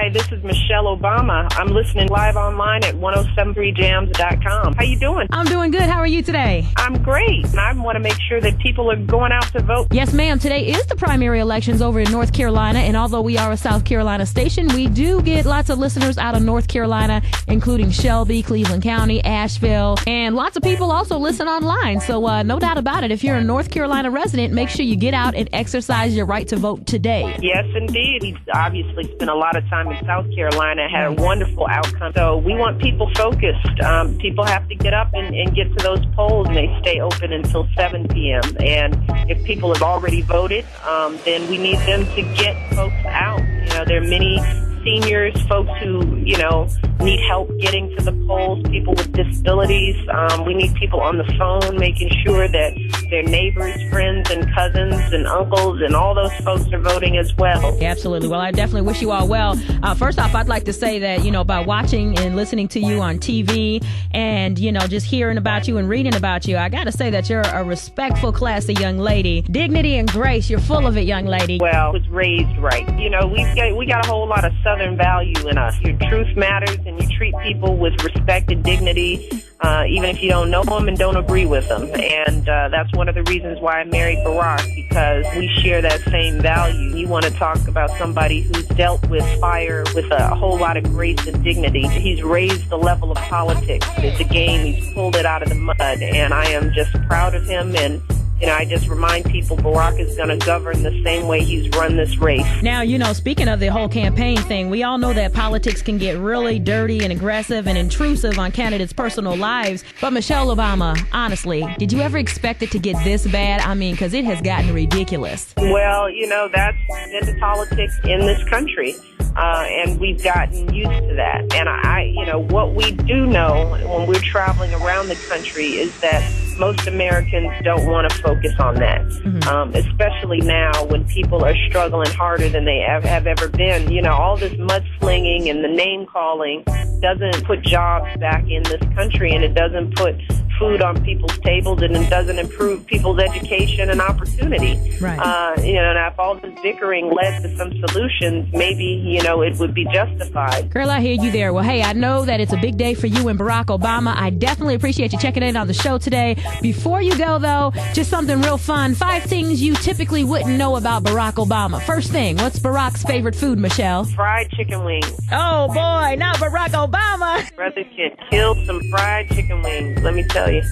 Hi, this is Michelle Obama. I'm listening live online at 107.3 JAMZ.com. How you doing? I'm doing good. How are you today? I'm great. I want to make sure that people are going out to vote. Yes, ma'am. Today is the primary elections over in North Carolina, and although we are a South Carolina station, we do get lots of listeners out of North Carolina, including Shelby, Cleveland County, Asheville, and lots of people also listen online. So no doubt about it, if you're a North Carolina resident, make sure you get out and exercise your right to vote today. Yes, indeed. He's obviously spent a lot of time in South Carolina, had a wonderful outcome. So we want people focused. People have to get up and get to those polls, and they stay open until 7 p.m. And if people have already voted, then we need them to get folks out. You know, there are many seniors, folks who, need help getting to the polls, people with disabilities. We need people on the phone making sure that their neighbors, friends, and cousins and uncles and all those folks are voting as well. Absolutely. Well, I definitely wish you all well. First off, I'd like to say that, by watching and listening to you on TV and, just hearing about you and reading about you, I got to say that you're a respectful, classy young lady. Dignity and grace, you're full of it, young lady. Well, I was raised right. We got a whole lot of Southern value in us. Your truth matters, and you treat people with respect and dignity, even if you don't know them and don't agree with them. And that's one of the reasons why I married Barack, because we share that same value. You want to talk about somebody who's dealt with fire with a whole lot of grace and dignity. He's raised the level of politics. It's a game. He's pulled it out of the mud, and I am just proud of him. And I just remind people Barack is going to govern the same way he's run this race. Now, speaking of the whole campaign thing, we all know that politics can get really dirty and aggressive and intrusive on candidates' personal lives. But Michelle Obama, honestly, did you ever expect it to get this bad? I mean, because it has gotten ridiculous. Well, that's been the politics in this country. And we've gotten used to that. And what we do know when we're traveling around the country is that most Americans don't want to focus on that, especially now when people are struggling harder than they have ever been. All this mudslinging and the name calling doesn't put jobs back in this country, and it doesn't put food on people's tables, and it doesn't improve people's education and opportunity. Right. And if all this bickering led to some solutions, maybe, it would be justified. Girl, I hear you there. Well, hey, I know that it's a big day for you and Barack Obama. I definitely appreciate you checking in on the show today. Before you go, though, just something real fun. 5 things you typically wouldn't know about Barack Obama. First thing, what's Barack's favorite food, Michelle? Fried chicken wings. Oh, boy, not Barack Obama. Brother can kill some fried chicken wings, let me tell you.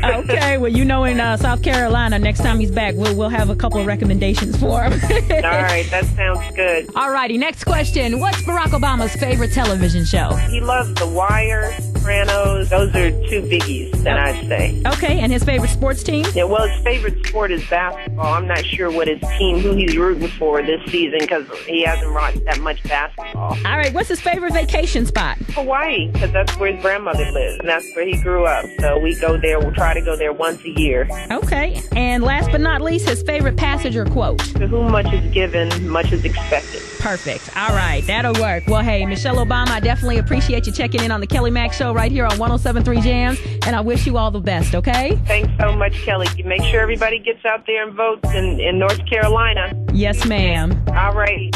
Okay, well, in South Carolina, next time he's back, we'll have a couple of recommendations for him. All right, that sounds good. All righty, next question. What's Barack Obama's favorite television show? He loves The Wire, Sopranos. Those are 2 biggies that I'd say. Okay, and his favorite sports team? Yeah, well, his favorite sport is basketball. I'm not sure who he's rooting for this season, because he hasn't watched that much basketball. All right, what's his favorite vacation spot? Hawaii, because that's where his grandmother lives, and that's where he grew up. So we go there. We'll try to go there once a year. Okay, and last but not least, his favorite passage or quote? To whom much is given, much is expected. Perfect. All right, that'll work. Well, hey, Michelle Obama, I definitely appreciate you checking in on the Kelly Mack Show right here on 107.3 JAMZ, and I wish you all the best, okay? Thanks so much, Kelly. Make sure everybody gets out there and votes in North Carolina. Yes, ma'am. All right.